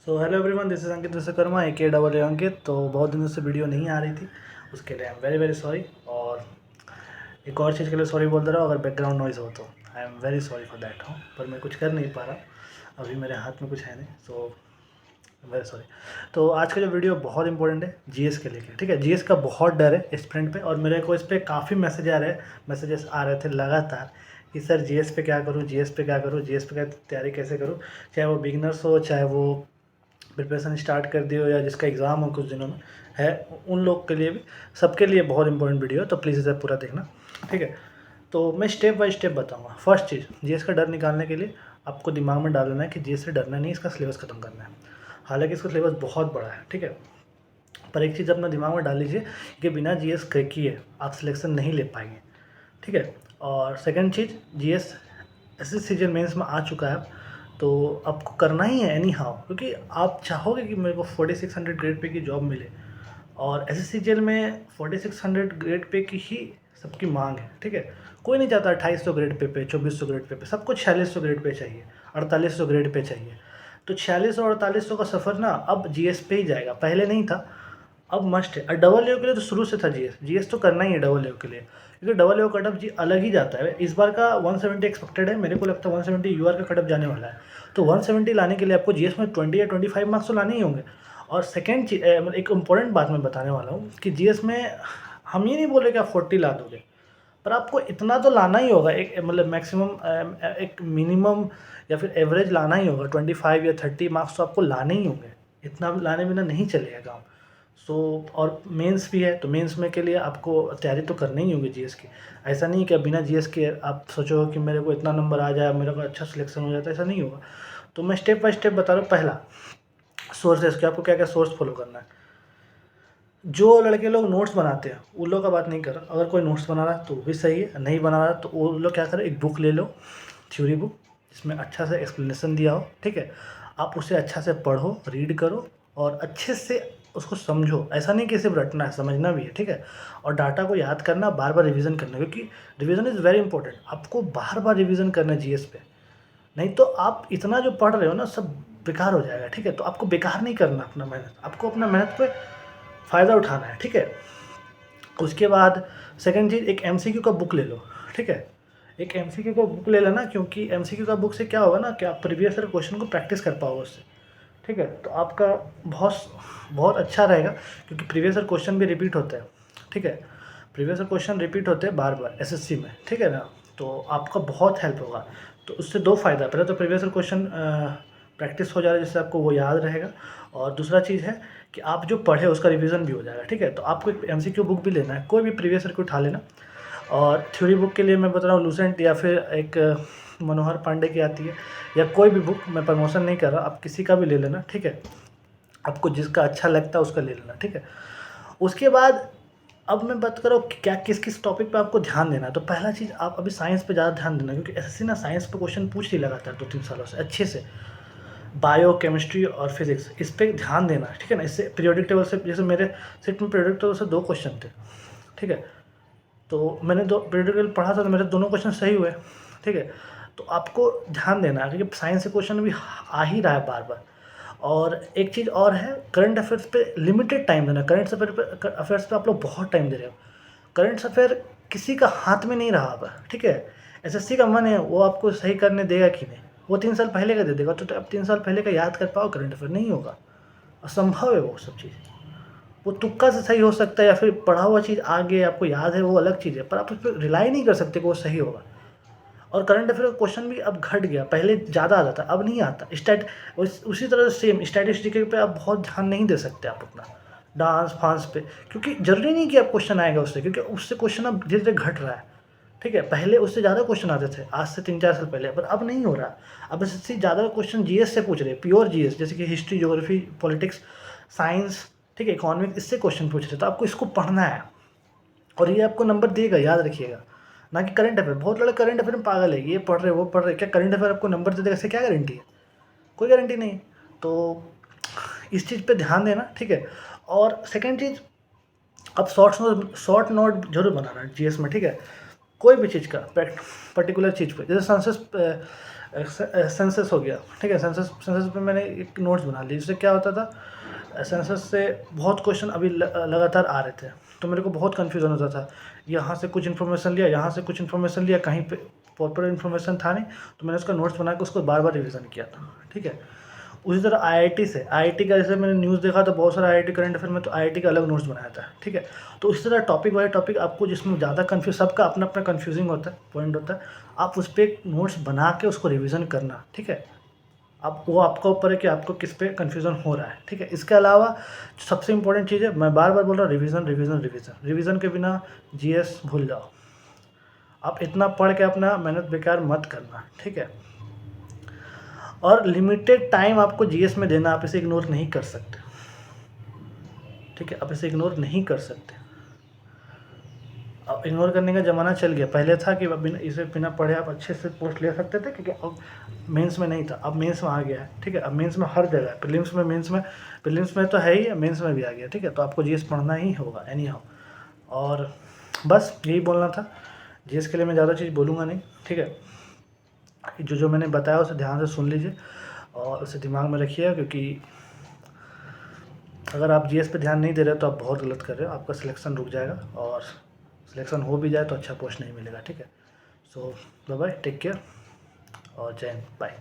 So hello everyone, this is Ankit Vishwakarma A double Ankit. तो बहुत दिनों से वीडियो नहीं आ रही थी, उसके लिए I am very very sorry. और एक और चीज़ के लिए सॉरी बोल दे रहा हूँ, अगर बैकग्राउंड नॉइज़ हो तो I am very sorry for that हूँ, पर मैं कुछ कर नहीं पा रहा, अभी मेरे हाथ में कुछ है नहीं, सो वेरी सॉरी। तो आज का जो वीडियो बहुत इंपॉर्टेंट है जीएस के लेके, ठीक है। जीएस का बहुत डर है स्टूडेंट पे, और मेरे को इस पर काफ़ी मैसेजेस आ रहे थे लगातार कि सर जीएस पे क्या करूँ, जीएस पे क्या करूँ, जीएस पे क्या तैयारी कैसे करूँ, चाहे वो बिगनर्स हो, चाहे वो प्रिपरेशन स्टार्ट कर दी हो, या जिसका एग्ज़ाम हो कुछ दिनों में है, उन लोग के लिए भी, सबके लिए बहुत इंपॉर्टेंट वीडियो है। तो प्लीज़ इसे पूरा देखना, ठीक है। तो मैं स्टेप बाय स्टेप बताऊंगा। फर्स्ट चीज़, जीएस का डर निकालने के लिए आपको दिमाग में डाल देना है कि जीएस से डरना नहीं, इसका सिलेबस खत्म करना है। हालांकि इसका सिलेबस बहुत बड़ा है, ठीक है, पर एक चीज़ अपना दिमाग में डाल लीजिए कि बिना जीएस किए आप सिलेक्शन नहीं ले पाएंगे, ठीक है। और सेकंड चीज़, जीएस ऐसे सीजन मेंस में आ चुका है, तो आपको करना ही है एनी हाउ, क्योंकि आप चाहोगे कि मेरे को 4600 ग्रेड पे की जॉब मिले, और एसएससीजीएल में 4600 ग्रेड पे की ही सबकी मांग है, ठीक है। कोई नहीं चाहता 2800 ग्रेड पे 2400 ग्रेड पे सबको 4600 ग्रेड पे चाहिए, 4800 ग्रेड पे चाहिए। तो 4600 और 4800 का सफ़र ना अब जीएस पे ही जाएगा, पहले नहीं था, अब मस्ट है। और डबल ए के लिए तो शुरू से था जीएस, जीएस तो करना ही है डबल ए के लिए, क्योंकि डबल ए कट ऑफ जी अलग ही जाता है। इस बार का 170 एक्सपेक्टेड है, मेरे को लगता है 170 यूआर का कट ऑफ जाने वाला है। तो 170 लाने के लिए आपको जीएस में 20 या 25 मार्क्स तो लाने ही होंगे। और सेकेंड चीज, मतलब एक इम्पॉर्टेंट बात मैं बताने वाला हूँ कि जीएस में हम ये नहीं बोले कि आप 40 ला दोगे, पर आपको इतना तो लाना ही होगा, एक मतलब मैक्सिमम, एक मिनिमम या फिर एवरेज लाना ही होगा। 25 या 30 मार्क्स तो आपको लाने ही होंगे, इतना लाने बिना नहीं चलेगा काम। सो और मेंस भी है, तो मेंस में के लिए आपको तैयारी तो करनी ही होगी जीएस की। ऐसा नहीं कि बिना जीएस के आप सोचो कि मेरे को इतना नंबर आ जाए, मेरे को अच्छा सिलेक्शन हो जाता है, ऐसा नहीं होगा। तो मैं स्टेप बाय स्टेप बता रहा हूँ। पहला, सोर्सेस के, आपको क्या क्या सोर्स फॉलो करना है। जो लड़के लोग नोट्स बनाते हैं उन लोगों का बात नहीं कर रहा, अगर कोई नोट्स बना रहा है तो वो भी सही है, नहीं बना रहा है तो वो लोग क्या करें, एक बुक ले लो, थ्योरी बुक, जिसमें अच्छा से एक्सप्लेनेशन दिया हो, ठीक है। आप उसे अच्छा से पढ़ो, रीड करो, और अच्छे से उसको समझो। ऐसा नहीं कि सिर्फ रटना है, समझना भी है, ठीक है। और डाटा को याद करना, बार बार रिवीजन करना, क्योंकि रिवीजन इज़ वेरी इंपॉर्टेंट। आपको बार बार रिवीजन करना है जीएस पे, नहीं तो आप इतना जो पढ़ रहे हो ना सब बेकार हो जाएगा, ठीक है। तो आपको बेकार नहीं करना अपना मेहनत, आपको अपना मेहनत पे फ़ायदा उठाना है, ठीक है। उसके बाद सेकंड चीज़, एक एमसीक्यू का बुक ले लो, ठीक है। एक एमसीक्यू का बुक ले लेना, क्योंकि एमसीक्यू का बुक से क्या होगा ना कि आप प्रीवियस ईयर क्वेश्चन को प्रैक्टिस कर पाओगे उससे, ठीक है। तो आपका बहुत बहुत अच्छा रहेगा, क्योंकि प्रीवियस ईयर क्वेश्चन भी रिपीट होते हैं, ठीक है। प्रीवियस ईयर क्वेश्चन रिपीट होते हैं बार बार एसएससी में, ठीक है ना। तो आपका बहुत हेल्प होगा। तो उससे दो फ़ायदा, पहले तो प्रीवियस ईयर क्वेश्चन प्रैक्टिस हो जाएगा, जिससे आपको वो याद रहेगा। और दूसरा चीज़ है कि आप जो पढ़े उसका रिवीजन भी हो जाएगा, ठीक है। तो आपको एक एमसीक्यू बुक भी लेना है, कोई भी प्रीवियस ईयर को उठा लेना। और थ्योरी बुक के लिए मैं बता रहा हूँ लूसेंट, या फिर एक मनोहर पांडे की आती है, या कोई भी बुक, मैं प्रमोशन नहीं कर रहा, आप किसी का भी ले लेना, ठीक है। आपको जिसका अच्छा लगता है उसका ले लेना, ठीक है। उसके बाद अब मैं बात कर रहा हूँ कि क्या किस किस टॉपिक पे आपको ध्यान देना है। तो पहला चीज़, आप अभी साइंस पे ज़्यादा ध्यान देना, क्योंकि एसएससी ना साइंस पे क्वेश्चन पूछ ही लगातार 2-3 सालों से अच्छे से। बायो, केमिस्ट्री और फिजिक्स, इस पे ध्यान देना, ठीक है ना। इससे पीरियोडिक टेबल से, जैसे मेरे सेट में पीरियोडिक टेबल से 2 क्वेश्चन थे, ठीक है। तो मैंने दो पीरियोडिक टेबल पढ़ा था, तो मेरे दोनों क्वेश्चन सही हुए, ठीक है। तो आपको ध्यान देना है, क्योंकि साइंस से क्वेश्चन भी आ ही रहा है बार बार। और एक चीज़ और है, करंट अफेयर्स पे लिमिटेड टाइम देना। करंट अफेयर्स पे आप लोग बहुत टाइम दे रहे हो। करंट अफेयर किसी का हाथ में नहीं रहा अब, ठीक है। एसएससी का मन है वो आपको सही करने देगा कि नहीं, वो 3 साल पहले का दे देगा, तो अब 3 साल पहले का याद कर पाओ करंट अफेयर, नहीं होगा, असंभव है वो सब चीज़। वो तुक्का से सही हो सकता है, या फिर पढ़ा हुआ चीज़ आगे आपको याद है, वो अलग चीज़ है, पर आप उस पर रिलाई नहीं कर सकते कि वो सही होगा। और करंट अफेयर का क्वेश्चन भी अब घट गया, पहले ज़्यादा आता था, अब नहीं आता। उसी तरह से सेम स्टैटिस्टिक्स पे आप बहुत ध्यान नहीं दे सकते आप अपना, डांस फांस पे, क्योंकि जरूरी नहीं कि आप क्वेश्चन आएगा उससे, क्योंकि उससे क्वेश्चन अब धीरे धीरे घट रहा है, ठीक है। पहले उससे ज़्यादा क्वेश्चन आते थे आज से 3-4 साल पहले, पर अब नहीं हो रहा। अब इससे ज़्यादा क्वेश्चन जीएस से पूछ रहे हैं, प्योर जीएस, जैसे कि हिस्ट्री, ज्योग्राफी, पॉलिटिक्स, साइंस, ठीक है, इकोनॉमिक्स, इससे क्वेश्चन पूछ रहे हैं। तो आपको इसको पढ़ना है, और ये आपको नंबर देगा, याद रखिएगा। ना कि करंट अफेयर, बहुत लड़के करंट अफेयर में पागल है, ये पढ़ रहे वो पढ़ रहे, क्या करंट अफेयर आपको नंबर दे देगा, इससे क्या गारंटी है, कोई गारंटी नहीं। तो इस चीज़ पे ध्यान देना, ठीक है। और सेकंड चीज़, अब शॉर्ट नोट जरूर बनाना जीएस में, ठीक है। कोई भी चीज़ का पर्टिकुलर चीज़ पे, जैसे सेंसस हो गया, ठीक है, सेंसस पे मैंने एक नोट्स बना ली। इससे क्या होता था, सेंसस से बहुत क्वेश्चन अभी लगातार आ रहे थे, तो मेरे को बहुत कन्फ्यूज़न होता था। यहाँ से कुछ इन्फॉर्मेशन लिया, यहाँ से कुछ इन्फॉर्मेशन लिया, कहीं पे प्रॉपर इन्फॉर्मेशन था नहीं, तो मैंने उसका नोट्स बना के उसको बार बार रिवीजन किया था, ठीक है। उसी तरह आईआईटी का जैसे मैंने न्यूज़ देखा तो बहुत सारा आईआईटी करंट अफेयर में, तो आईआईटी का अलग नोट्स बनाया था, ठीक है। तो इस तरह टॉपिक बाय टॉपिक आपको जिसमें ज़्यादा कन्फ्यूज, सबका अपना अपना कन्फ्यूजिंग होता है, पॉइंट होता है, आप उस पर एक नोट्स बना के उसको रिविज़न करना, ठीक है। अब वो आपका ऊपर है कि आपको किस पे कन्फ्यूज़न हो रहा है, ठीक है। इसके अलावा सबसे इंपॉर्टेंट चीज़ है, मैं बार बार बोल रहा हूँ, रिवीजन रिवीजन रिवीजन रिवीजन के बिना जीएस भूल जाओ। आप इतना पढ़ के अपना मेहनत बेकार मत करना, ठीक है। और लिमिटेड टाइम आपको जीएस में देना, आप इसे इग्नोर नहीं कर सकते, ठीक है। आप इसे इग्नोर नहीं कर सकते। अब इग्नोर करने का ज़माना चल गया। पहले था कि बिना इसे बिना पढ़े आप अच्छे से पोस्ट ले सकते थे, क्योंकि अब मेंस में नहीं था, अब मेंस में आ गया है, ठीक है। अब मेंस में हर जगह है, प्रीलिम्स में, मेंस में, प्रीलिम्स में तो है ही, मेंस में भी आ गया, ठीक है। तो आपको जीएस पढ़ना ही होगा एनी हाउ। और बस यही बोलना था। जीएस के लिए मैं ज़्यादा चीज़ बोलूँगा नहीं, ठीक है। जो जो मैंने बताया उसे ध्यान से सुन लीजिए और उसे दिमाग में रखिए, क्योंकि अगर आप जीएस पे ध्यान नहीं दे रहे तो आप बहुत गलत कर रहे हो, आपका सिलेक्शन रुक जाएगा, और सिलेक्शन हो भी जाए तो अच्छा पोस्ट नहीं मिलेगा, ठीक है। सो बाय बाय, टेक केयर और जय हिंद, बाय।